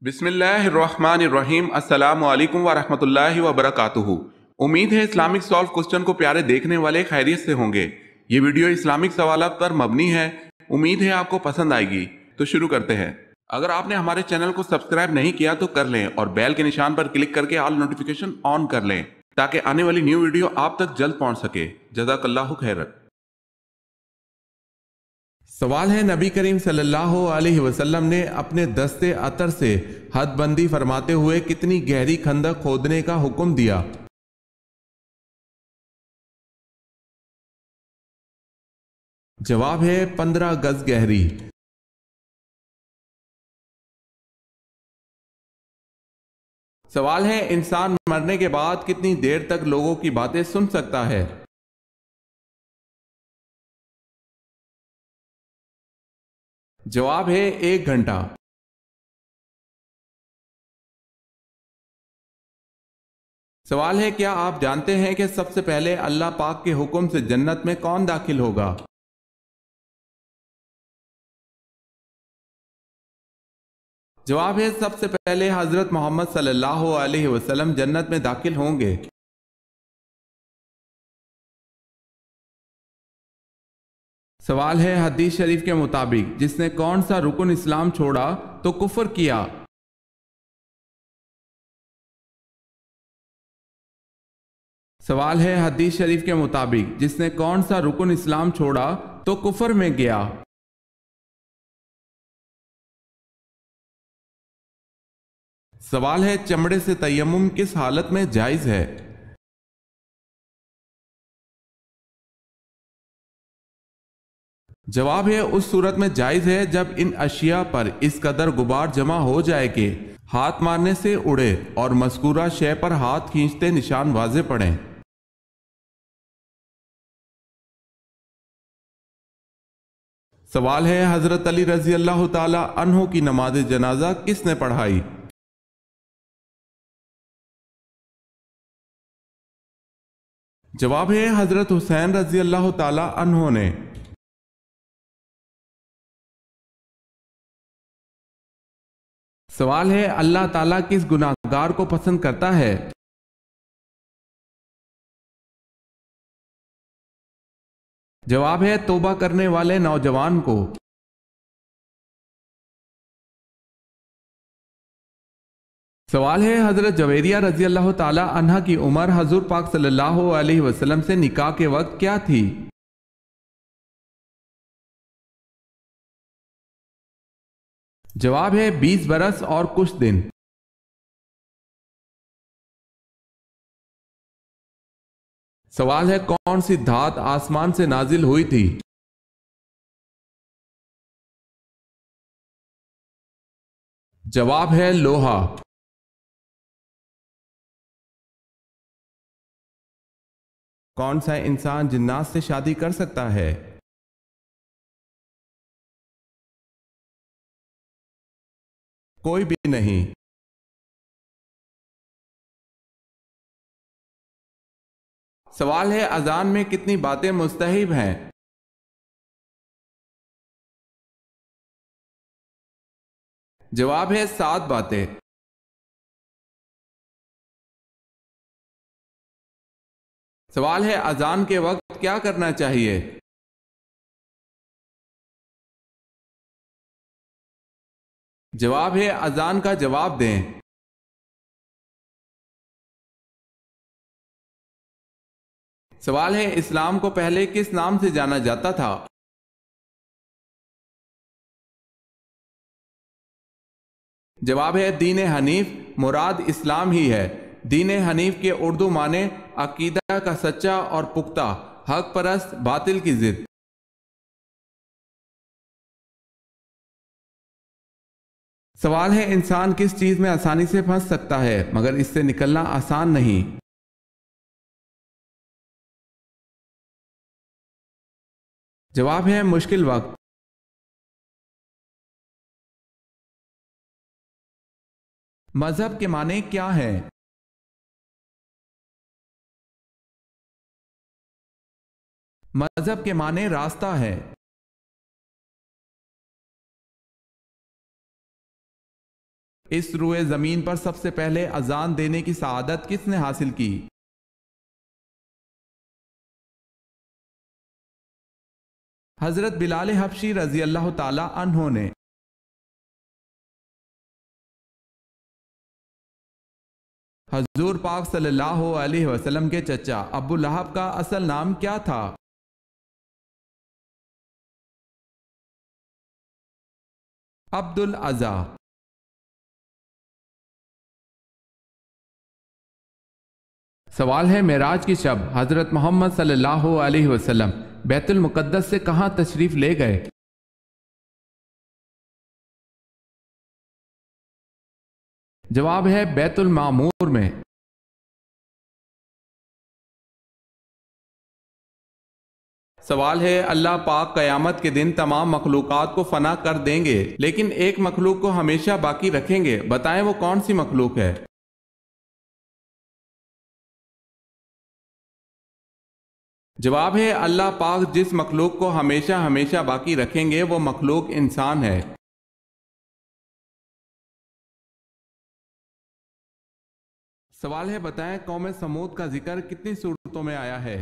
बिस्मिल्लाहिर्रहमानिर्रहीम। अस्सलामु अलैकुम व रहमतुल्लाहि व बरकातुहू। उम्मीद है इस्लामिक सॉल्व क्वेश्चन को प्यारे देखने वाले खैरियत से होंगे। ये वीडियो इस्लामिक सवालात पर मबनी है। उम्मीद है आपको पसंद आएगी। तो शुरू करते हैं। अगर आपने हमारे चैनल को सब्सक्राइब नहीं किया तो कर लें और बेल के निशान पर क्लिक करके ऑल नोटिफिकेशन ऑन कर लें ताकि आने वाली न्यू वीडियो आप तक जल्द पहुंच सके। जज़ाकल्लाहु खैरन। सवाल है, नबी करीम सल्लल्लाहु अलैहि वसल्लम ने अपने दस्ते अतर से हदबंदी फरमाते हुए कितनी गहरी खंदक खोदने का हुक्म दिया? जवाब है 15 गज गहरी। सवाल है, इंसान मरने के बाद कितनी देर तक लोगों की बातें सुन सकता है? जवाब है 1 घंटा। सवाल है, क्या आप जानते हैं कि सबसे पहले अल्लाह पाक के हुक्म से जन्नत में कौन दाखिल होगा? जवाब है सबसे पहले हजरत मोहम्मद सल्लल्लाहु अलैहि वसल्लम जन्नत में दाखिल होंगे। सवाल है, हदीस शरीफ के मुताबिक जिसने कौन सा रुकन इस्लाम छोड़ा तो कुफर किया? सवाल है, हदीस शरीफ के मुताबिक जिसने कौन सा रुकन इस्लाम छोड़ा तो कुफर में गया? सवाल है, चमड़े से तयम्मुम किस हालत में जायज है? जवाब है उस सूरत में जायज है जब इन अशिया पर इस कदर गुबार जमा हो जाए कि हाथ मारने से उड़े और मज़कूरा शय पर हाथ खींचते निशान वाजे पड़े। सवाल है, हजरत अली रजी अल्लाह ताला अन्हो की नमाज जनाजा किसने पढ़ाई? जवाब है हजरत हुसैन रजी अल्लाह ताला अन्हो ने। सवाल है, अल्लाह ताला किस गुनाहगार को पसंद करता है? जवाब है तौबा करने वाले नौजवान को। सवाल है, हजरत जवेरिया रजी अल्लाह ताला अन्हा की उम्र हजूर पाक सल्लल्लाहु अलैहि वसल्लम से निकाह के वक्त क्या थी? जवाब है 20 बरस और कुछ दिन। सवाल है, कौन सी धात आसमान से नाजिल हुई थी? जवाब है लोहा। कौन सा इंसान जिन्नात से शादी कर सकता है? कोई भी नहीं। सवाल है, अजान में कितनी बातें मुस्तहिब हैं? जवाब है 7 बातें। सवाल है, अजान के वक्त क्या करना चाहिए? जवाब है अजान का जवाब दें। सवाल है, इस्लाम को पहले किस नाम से जाना जाता था? जवाब है दीन हनीफ। मुराद इस्लाम ही है। दीन हनीफ के उर्दू माने अकीदा का सच्चा और पुख्ता, हक परस्त, बातिल की जिद। सवाल है, इंसान किस चीज में आसानी से फंस सकता है मगर इससे निकलना आसान नहीं? जवाब है मुश्किल वक्त। मजहब के माने क्या है? मजहब के माने रास्ता है। . इस रुए ज़मीन पर सबसे पहले अजान देने की सआदत किसने हासिल की? हज़रत बिलाल हबशी रज़ी अल्लाह ताला अन्हो ने। हजूर पाक सल्लल्लाहु अलैहि वसल्लम के चचा अबू लहब का असल नाम क्या था? अब्दुल अज़ा। सवाल है, मेराज की शब हजरत मोहम्मद सल्लल्लाहु अलैहि वसल्लम बैतुल मुक़द्दस से कहां तशरीफ ले गए? जवाब है बैतुल मामूर में। सवाल है, अल्लाह पाक क़यामत के दिन तमाम मखलूक़ात को फना कर देंगे लेकिन एक मखलूक को हमेशा बाकी रखेंगे, बताएं वो कौन सी मखलूक है? जवाब है, अल्लाह पाक जिस मखलूक को हमेशा हमेशा बाकी रखेंगे वो मखलूक इंसान है। सवाल है, बताएं कौम समूद का जिक्र कितनी सूरतों में आया है?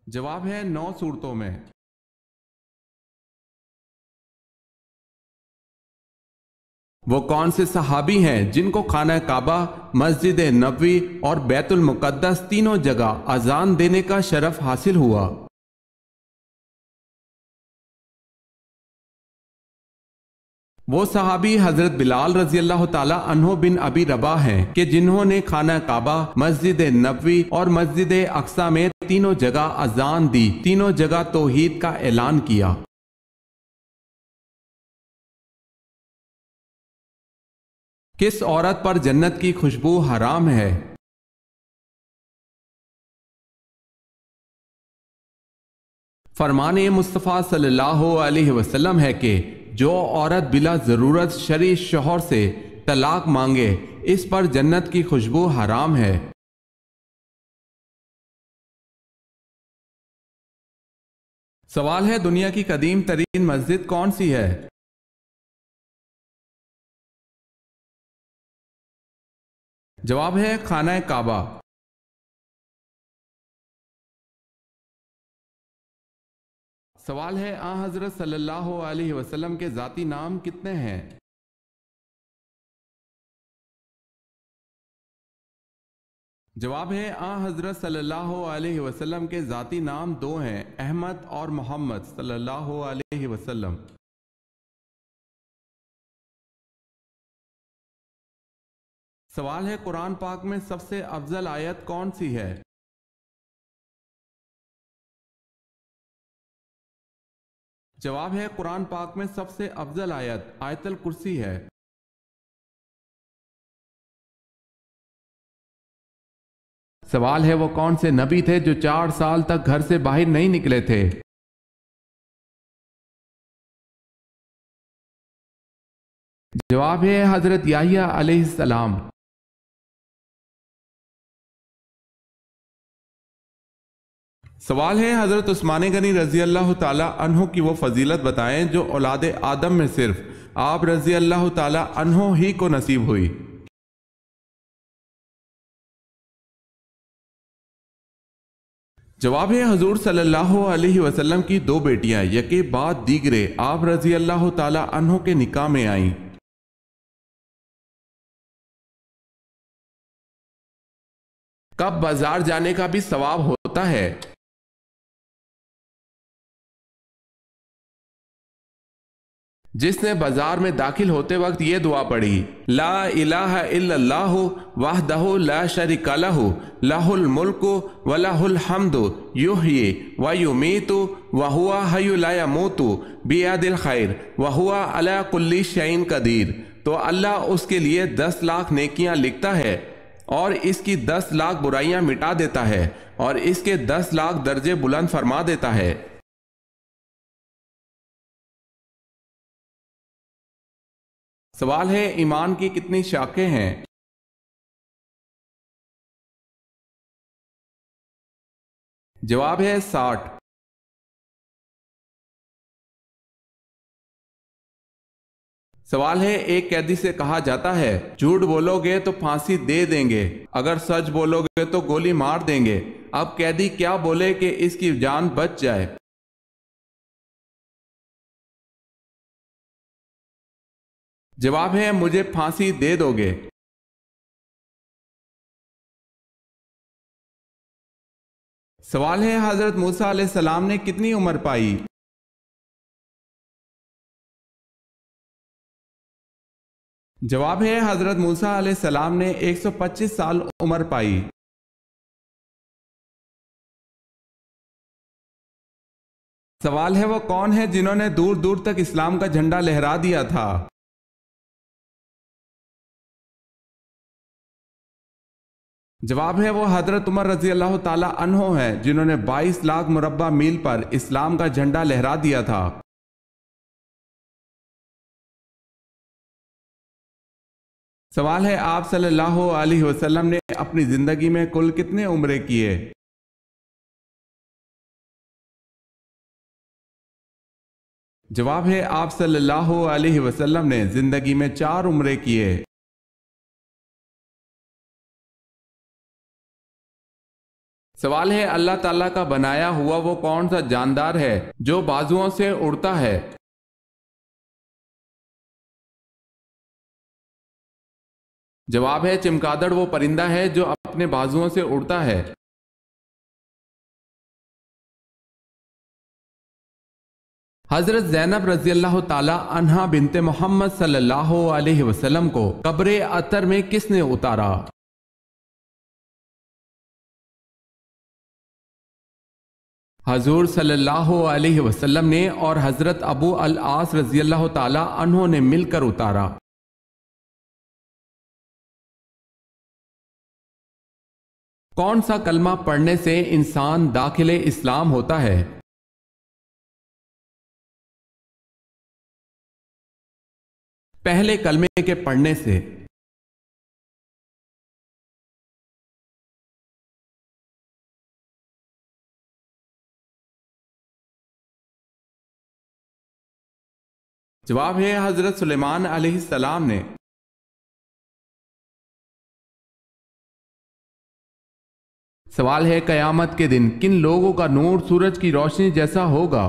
जवाब है 9 सूरतों में। वो कौन से सहाबी हैं जिनको खाना काबा, मस्जिद नबवी और बैतुल मुक़द्दस तीनों जगह अजान देने का शरफ हासिल हुआ? वो सहाबी हजरत बिलाल रजी अल्लाह ताला अन्हो बिन अबी रबा हैं कि जिन्होंने खाना काबा, मस्जिद नबवी और मस्जिद अक्सा में तीनों जगह अजान दी, तीनों जगह तौहीद का ऐलान किया। किस औरत पर जन्नत की खुशबू हराम है? फरमाने मुस्तफ़ा सल्लल्लाहु अलैहि वसल्लम है कि जो औरत बिला ज़रूरत शरई शौहर से तलाक मांगे, इस पर जन्नत की खुशबू हराम है। सवाल है, दुनिया की कदीम तरीन मस्जिद कौन सी है? जवाब है खाना काबा। सवाल है, आ हजरत सल्लल्लाहु अलैहि वसल्लम के ज़ाती नाम कितने हैं? जवाब है, आ हजरत सल्लल्लाहु अलैहि वसल्लम के ज़ाती नाम 2 हैं, अहमद और मोहम्मद सल्लल्लाहु अलैहि वसल्लम। सवाल है, कुरान पाक में सबसे अफजल आयत कौन सी है? जवाब है, कुरान पाक में सबसे अफजल आयत आयतल कुर्सी है। सवाल है, वो कौन से नबी थे जो 4 साल तक घर से बाहर नहीं निकले थे? जवाब है हजरत याहिया अलैहिस्सलाम। सवाल है, हजरत उस्मान गनी रजी अल्लाह ताला अन्हो की वो फजीलत बताएं जो औलाद आदम में सिर्फ आप रजी अल्लाह ताला अन्हो ही को नसीब हुई। जवाब है, हजूर सल्लल्लाहु अलैहि वसल्लम की 2 बेटियां यके बाद दीगरे आप रजी अल्लाह ताला अन्हो के निकाह में आईं। कब बाजार जाने का भी सवाब होता है? जिसने बाजार में दाखिल होते वक्त ये दुआ पढ़ी, ला इलाहा इल्लल्लाहु वहदहु ला शरीका लहु लहुल मुल्कु व लहुल हम्दु युहयी व युमीतु व हुवा हय्यु ला यमूतु बियदिल खैर व हुवा अला कुल्ली शैइन कदीर, तो अल्लाह उसके लिए 10 लाख नेकियां लिखता है और इसकी 10 लाख बुराइयां मिटा देता है और इसके 10 लाख दर्जे बुलंद फरमा देता है। सवाल है, ईमान की कितनी शाखें हैं? जवाब है 60। सवाल है, एक कैदी से कहा जाता है झूठ बोलोगे तो फांसी दे देंगे, अगर सच बोलोगे तो गोली मार देंगे। अब कैदी क्या बोले कि इसकी जान बच जाए? जवाब है, मुझे फांसी दे दोगे। सवाल है, हजरत मूसा अलैहिस्सलाम ने कितनी उम्र पाई? जवाब है, हजरत मूसा अलैहिस्सलाम ने 125 साल उम्र पाई। सवाल है, वो कौन है जिन्होंने दूर दूर तक इस्लाम का झंडा लहरा दिया था? जवाब है, वो हजरत उमर रजी अल्लाह ताला अन्हो हैं जिन्होंने 22 लाख मुरब्बा मील पर इस्लाम का झंडा लहरा दिया था। सवाल है, आप सल्लल्लाहु अलैहि वसल्लम ने अपनी जिंदगी में कुल कितने उम्रे किए? जवाब है, आप सल्लल्लाहु अलैहि वसल्लम ने जिंदगी में 4 उम्रे किए। सवाल है, अल्लाह ताला का बनाया हुआ वो कौन सा जानदार है जो बाजुओं से उड़ता है? जवाब है, चमगादड़ वो परिंदा है जो अपने बाजुओं से उड़ता है। हजरत ज़ैनब रजी अल्लाह ताला अन्हा बिनते मोहम्मद सल्लल्लाहु अलैहि वसल्लम को कब्रे अतर में किसने उतारा? हजूर सल्लल्लाहु अलैहि वसल्लम ने और हजरत अबू अल आस रजी अल्लाह ताला अन्हों ने मिलकर उतारा। कौन सा कलमा पढ़ने से इंसान दाखिले इस्लाम होता है? पहले कलमे के पढ़ने से। जवाब है, हजरत सुलेमान अलैहिस्सलाम ने। सवाल है, कयामत के दिन किन लोगों का नूर सूरज की रोशनी जैसा होगा?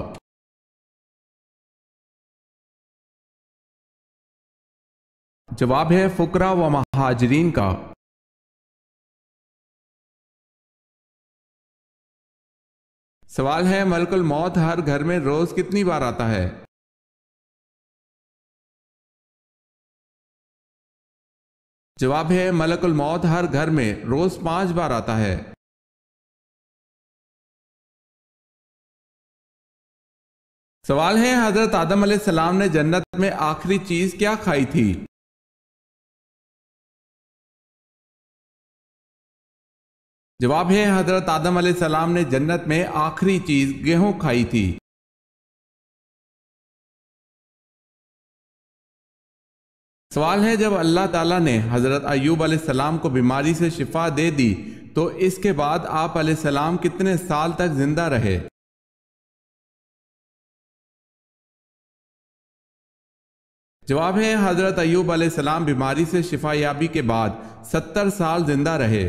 जवाब है, फुकरा व महाजरीन का। सवाल है, मलकुल मौत हर घर में रोज कितनी बार आता है? जवाब है, मलकुल मौत हर घर में रोज 5 बार आता है। सवाल है, हजरत आदम अलैहिस्सलाम ने जन्नत में आखिरी चीज क्या खाई थी? जवाब है, हजरत आदम अलैहिस्सलाम ने जन्नत में आखिरी चीज गेहूं खाई थी। सवाल है, जब अल्लाह ताला ने हजरत अय्यूब अलैहिस्सलाम को बीमारी से शिफा दे दी तो इसके बाद आप अलैहिस्सलाम कितने साल तक जिंदा रहे? जवाब है, हजरत अय्यूब अलैहिस्सलाम बीमारी से शिफा याबी के बाद 70 साल जिंदा रहे।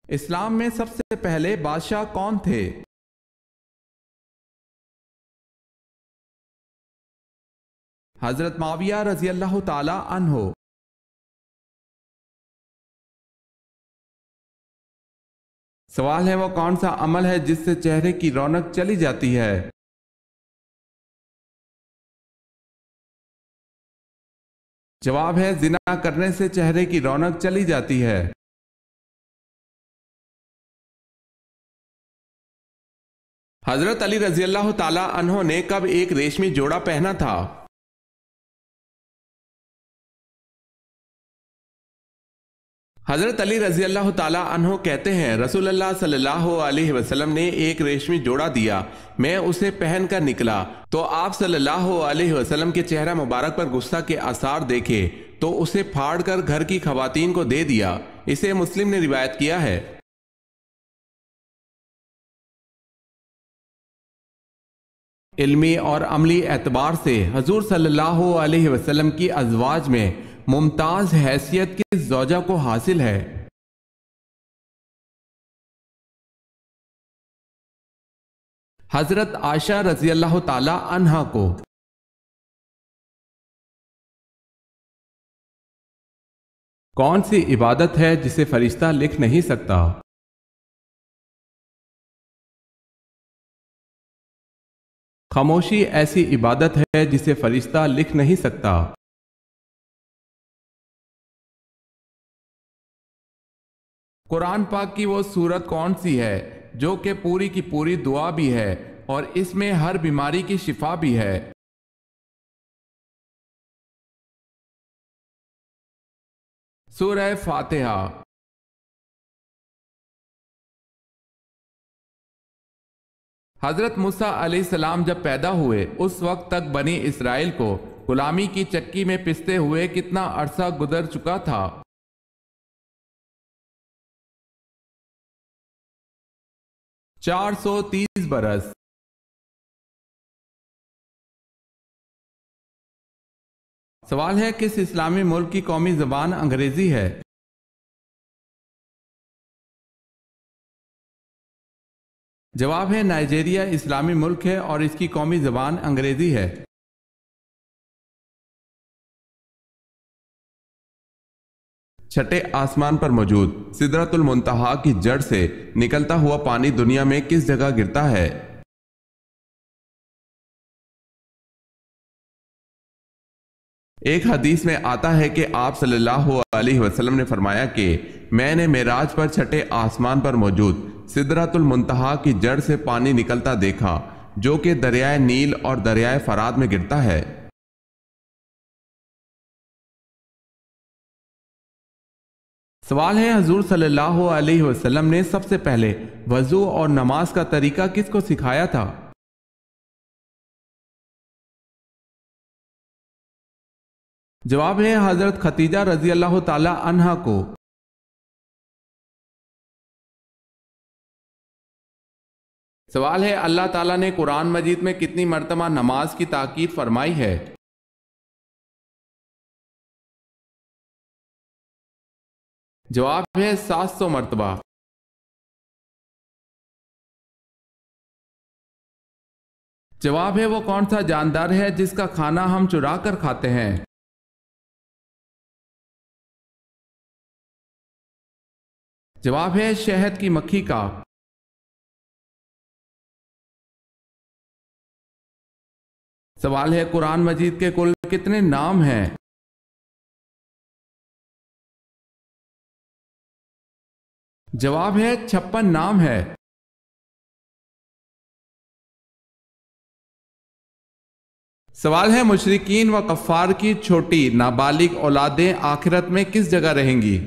इस्लाम में सबसे पहले बादशाह कौन थे? हजरत माविया रजी अल्लाह ताला अन्हो। सवाल है, वो कौन सा अमल है जिससे चेहरे की रौनक चली जाती है? जवाब है, जिना करने से चेहरे की रौनक चली जाती है। हजरत अली रजी अल्लाह ताला अन्हो ने कब एक रेशमी जोड़ा पहना था? हजरत अली रजी अल्लाह ताला अन्हो कहते हैं, रसूलुल्लाह सल्लल्लाहु अलैहि वसल्लम ने एक रेशमी जोड़ा दिया, मैं उसे पहनकर निकला तो आप सल्लल्लाहु अलैहि वसल्लम के चेहरा मुबारक पर गुस्सा के आसार देखे तो उसे फाड़कर घर की खवातीन को दे दिया। इसे मुस्लिम ने रिवायत किया है। इल्मी और अमली एतबार से हजूर सल्लल्लाहु अलैहि वसल्लम की अज़वाज में मुमताज हैसियत किस ज़ौजा को हासिल है? हजरत आयशा रजी अल्लाह ताला अन्हा को। कौन सी इबादत है जिसे फरिश्ता लिख नहीं सकता? खामोशी ऐसी इबादत है जिसे फरिश्ता लिख नहीं सकता। कुरान पाक की वो सूरत कौन सी है जो कि पूरी की पूरी दुआ भी है और इसमें हर बीमारी की शिफा भी है? सूरह फातिहा। हजरत मूसा अलैहिस्सलाम जब पैदा हुए उस वक्त तक बनी इसराइल को गुलामी की चक्की में पिसते हुए कितना अरसा गुजर चुका था? 430 बरस। सवाल है, किस इस्लामी मुल्क की कौमी ज़बान अंग्रेजी है? जवाब है नाइजीरिया इस्लामी मुल्क है और इसकी कौमी ज़बान अंग्रेजी है। छठे आसमान पर मौजूद सिदरतुल मुंतहा की जड़ से निकलता हुआ पानी दुनिया में किस जगह गिरता है? एक हदीस में आता है कि आप सल्लल्लाहु अलैहि वसल्लम ने फरमाया कि मैंने मेराज पर छठे आसमान पर मौजूद सिदरतुल मुंतहा की जड़ से पानी निकलता देखा जो कि दरियाए नील और दरियाए फरात में गिरता है। सवाल है, हजूर सल्लल्लाहु अलैहि वसल्लम ने सबसे पहले वजू और नमाज का तरीका किसको सिखाया था? जवाब है हजरत खतीजा रजी अल्लाह ताला अन्हा को। सवाल है, अल्लाह ताला ने कुरान मजीद में कितनी मर्तबा नमाज की ताकीद फरमाई है? जवाब है 700 मर्तबा। जवाब है, वो कौन सा जानदार है जिसका खाना हम चुरा कर खाते हैं? जवाब है शहद की मक्खी का। सवाल है, कुरान मजीद के कुल कितने नाम हैं? जवाब है 56 नाम है। सवाल है, मुशरिकीन व कफ्फार की छोटी नाबालिग औलादें आखिरत में किस जगह रहेंगी?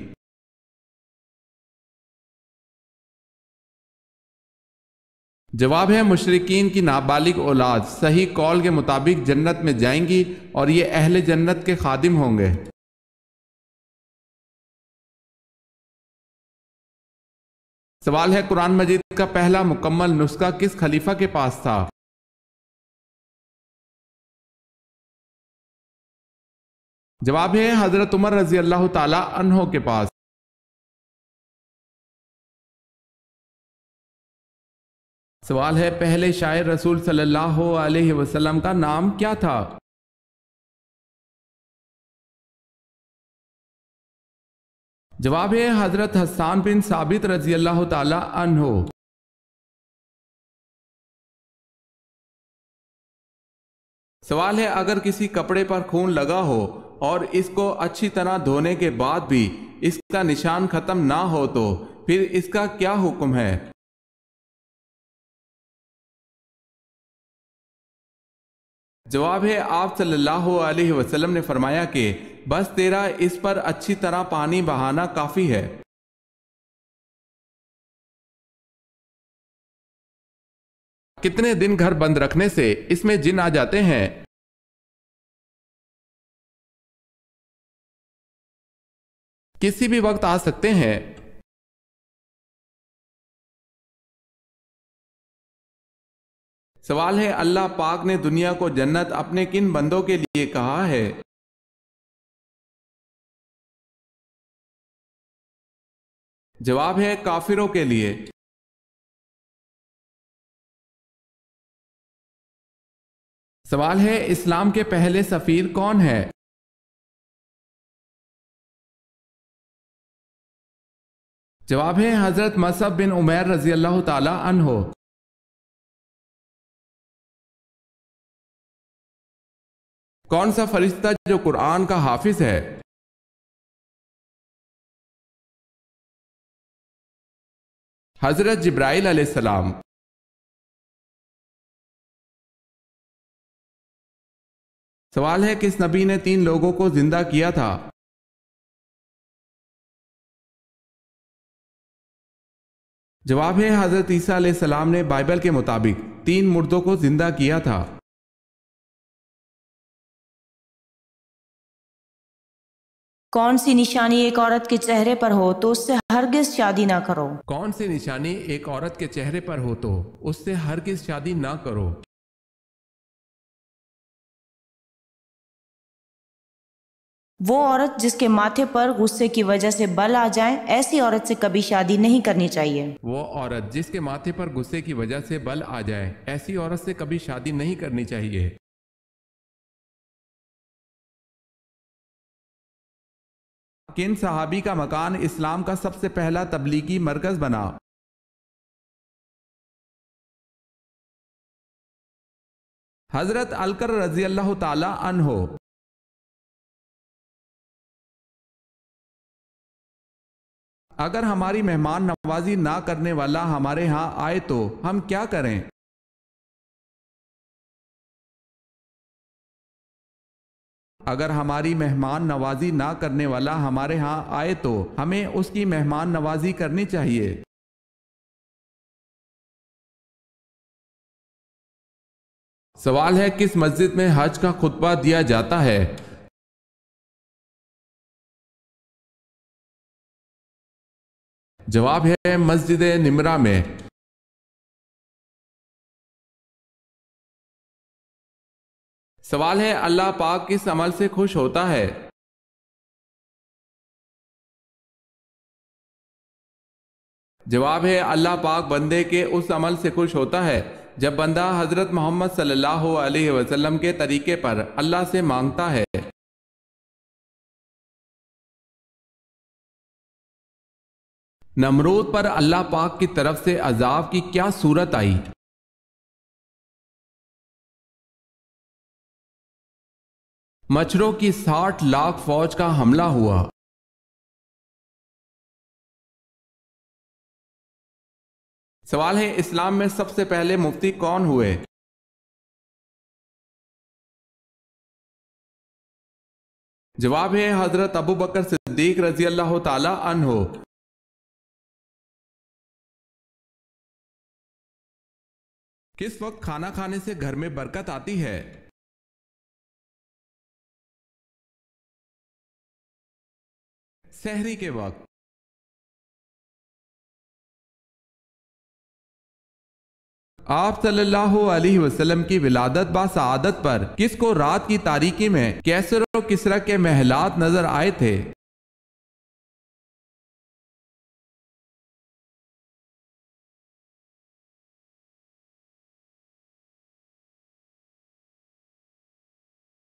जवाब है, मुशरिकीन की नाबालिग औलाद सही कौल के मुताबिक जन्नत में जाएंगी और ये अहले जन्नत के खादिम होंगे। सवाल है, कुरान मजीद का पहला मुकम्मल नुस्खा किस खलीफा के पास था? जवाब है हजरत उमर रजी अल्लाह ताला अन्हो के पास। सवाल है, पहले शायर रसूल सल्लल्लाहु अलैहि वसल्लम का नाम क्या था? जवाब है हजरत हस्सान बिन साबित रजी अल्लाह ताला अन्हो। सवाल है, अगर किसी कपड़े पर खून लगा हो और इसको अच्छी तरह धोने के बाद भी इसका निशान खत्म ना हो तो फिर इसका क्या हुक्म है? जवाब है, आप सल्लल्लाहु अलैहि वसल्लम ने फरमाया कि बस तेरा इस पर अच्छी तरह पानी बहाना काफी है। कितने दिन घर बंद रखने से इसमें जिन आ जाते हैं? किसी भी वक्त आ सकते हैं। सवाल है, अल्लाह पाक ने दुनिया को जन्नत अपने किन बंदों के लिए कहा है? जवाब है काफिरों के लिए। सवाल है, इस्लाम के पहले सफीर कौन है? जवाब है हजरत मसअब बिन उमैर रजी अल्लाह ताला अन्हो। कौन सा फरिश्ता जो कुरान का हाफिज है? हजरत जिब्राइल अलैहिस्सलाम। सवाल है, किस नबी ने 3 लोगों को जिंदा किया था? जवाब है हजरत ईसा अलैहिस्सलाम ने बाइबल के मुताबिक 3 मुर्दों को जिंदा किया था। कौन सी निशानी एक औरत के चेहरे पर हो तो उससे हरगिज शादी ना करो? कौन सी निशानी एक औरत के चेहरे पर हो तो उससे हरगिज शादी ना करो? वो औरत जिसके माथे पर गुस्से की वजह से बल आ जाए, ऐसी औरत से कभी शादी नहीं करनी चाहिए। वो औरत जिसके माथे पर गुस्से की वजह से बल आ जाए, ऐसी औरत से कभी शादी नहीं करनी चाहिए। किन सहाबी का मकान इस्लाम का सबसे पहला तबलीगी मरकज बना? हजरत अलकर रजी अल्लाह ताला अन्हो। अगर हमारी मेहमान नवाजी ना करने वाला हमारे यहाँ आए तो हम क्या करें? अगर हमारी मेहमान नवाजी ना करने वाला हमारे यहाँ आए तो हमें उसकी मेहमान नवाजी करनी चाहिए। सवाल है, किस मस्जिद में हज का खुतबा दिया जाता है? जवाब है मस्जिद निमरा में। सवाल है, अल्लाह पाक किस अमल से खुश होता है? जवाब है अल्लाह पाक बंदे के उस अमल से खुश होता है जब बंदा हजरत मोहम्मद सल्लल्लाहु अलैहि वसल्लम के तरीके पर अल्लाह से मांगता है। नमरूद पर अल्लाह पाक की तरफ से अजाब की क्या सूरत आई? मच्छरों की 60 लाख फौज का हमला हुआ। सवाल है, इस्लाम में सबसे पहले मुफ्ती कौन हुए? जवाब है हजरत अबू बकर सिद्दीक रजी अल्लाह ताला अन्हो। किस वक्त खाना खाने से घर में बरकत आती है? सहरी के वक्त। आप सल्लल्लाहु अलैहि वसल्लम की विलादत बा सआदत पर किसको रात की तारीकी में कैसर और किसरा के महलात नजर आए थे?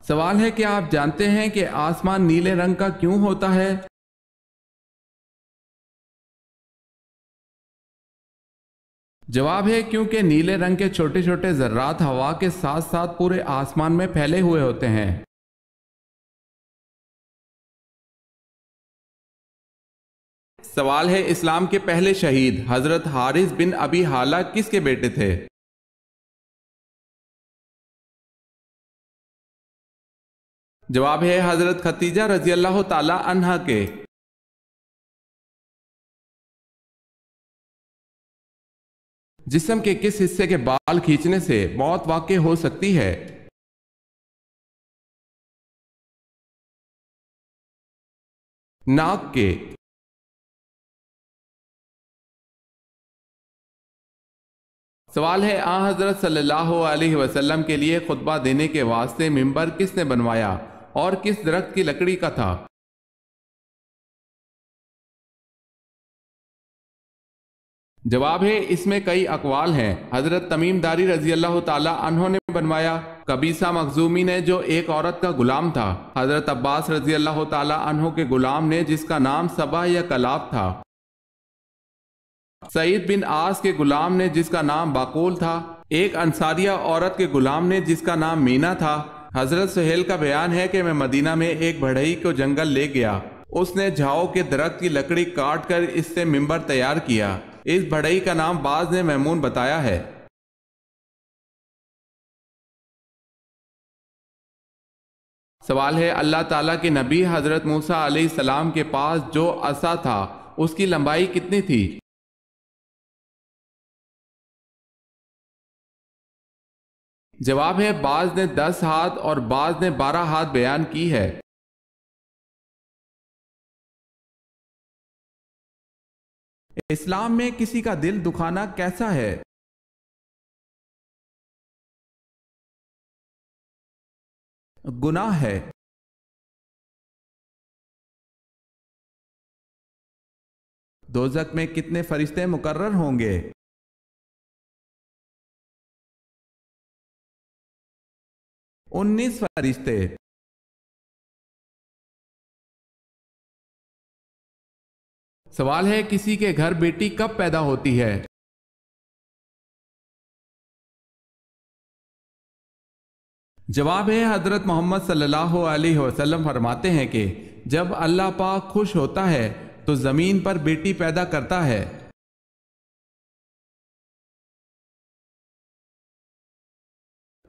सवाल है, क्या आप जानते हैं कि आसमान नीले रंग का क्यों होता है? जवाब है क्योंकि नीले रंग के छोटे छोटे जर्रात हवा के साथ साथ पूरे आसमान में फैले हुए होते हैं। सवाल है, इस्लाम के पहले शहीद हजरत हारिस बिन अबी हाला किसके बेटे थे? जवाब है हजरत खतीजा रजी अल्लाह ताला अन्हा के। जिस्म के किस हिस्से के बाल खींचने से मौत वाक़ई हो सकती है? नाक के। सवाल है, आ हजरत सल्लल्लाहु अलैहि वसल्लम के लिए खुतबा देने के वास्ते मिंबर किसने बनवाया और किस दरख्त की लकड़ी का था? जवाब है, इसमें कई अकवाल हैं। हजरत तमीम दारी रजी अल्लाह ताला अन्हो ने बनवाया। कबीसा मखजूमी ने, जो एक औरत का गुलाम था। हजरत अब्बास रजी अल्लाह ताला अन्हो के गुलाम ने, जिसका नाम सबा या कलाब था। सईद बिन आस के गुलाम ने, जिसका नाम बाकुल था। एक अंसारिया औरत के गुलाम ने, जिसका नाम मीना था। हजरत सुहेल का बयान है कि मैं मदीना में एक बढ़ई को जंगल ले गया। उसने झाओ के दरख्त की लकड़ी काट कर इससे मिंबर तैयार किया। इस बढ़ई का नाम बाज ने मैमून बताया है। सवाल है, अल्लाह ताला के नबी हजरत मूसा अलैहिस्सलाम के पास जो असा था उसकी लंबाई कितनी थी? जवाब है, बाज ने 10 हाथ और बाज ने 12 हाथ बयान की है। इस्लाम में किसी का दिल दुखाना कैसा है? गुनाह है। दोज़ख में कितने फरिश्ते मुकर्रर होंगे? 19 फरिश्ते। सवाल है, किसी के घर बेटी कब पैदा होती है? जवाब है, हजरत मोहम्मद सल्लल्लाहु अलैहि वसल्लम फरमाते हैं कि जब अल्लाह पाक खुश होता है तो जमीन पर बेटी पैदा करता है।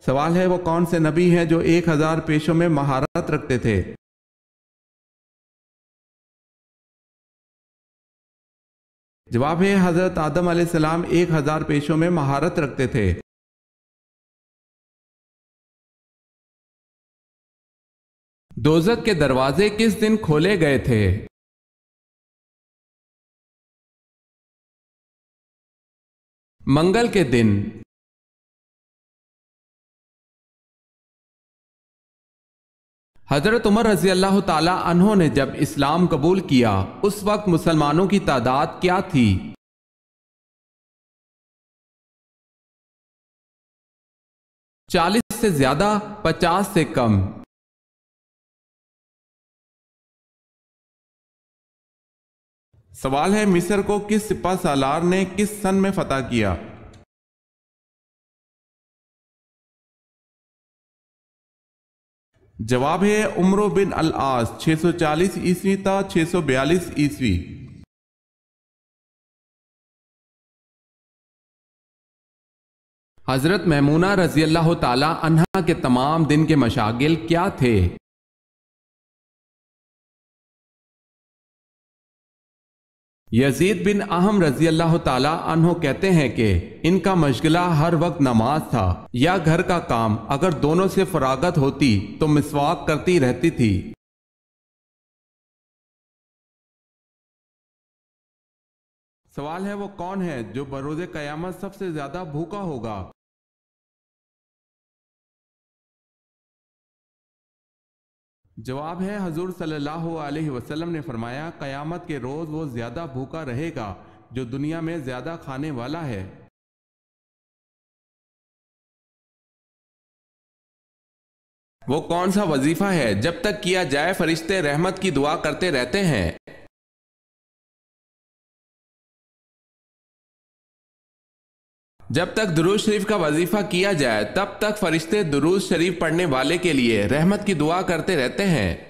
सवाल है, वो कौन से नबी हैं जो 1000 पेशों में महारत रखते थे? जवाब है, हजरत आदम अलैहिस्सलाम 1000 पेशों में महारत रखते थे। दोज़ख के दरवाजे किस दिन खोले गए थे? मंगल के दिन। हजरत उमर रजी अल्लाह ताला अन्हो ने जब इस्लाम कबूल किया उस वक्त मुसलमानों की तादाद क्या थी? 40 से ज्यादा, 50 से कम। सवाल है, मिस्र को किस सिपह सालार ने किस सन में फतह किया? जवाब है, उमरो बिन अल आस 640 ईस्वी था 642 ईस्वी। हजरत मैमूना रजी अल्लाह ताला अन्हा के तमाम दिन के मशागिल क्या थे? यजीद बिन अहम रजी अल्लाह ताला अन्हो कहते हैं कि इनका मशगला हर वक्त नमाज था या घर का काम। अगर दोनों से फरागत होती तो मिसवाक करती रहती थी। सवाल है, वो कौन है जो बरोज़े क़यामत सबसे ज्यादा भूखा होगा? जवाब है, हुज़ूर सल्लल्लाहु अलैहि वसल्लम ने फरमाया, क़यामत के रोज वो ज्यादा भूखा रहेगा जो दुनिया में ज्यादा खाने वाला है। वो कौन सा वजीफा है जब तक किया जाए फरिश्ते रहमत की दुआ करते रहते हैं? जब तक दुरूद शरीफ का वजीफा किया जाए तब तक फरिश्ते दुरूद शरीफ पढ़ने वाले के लिए रहमत की दुआ करते रहते हैं।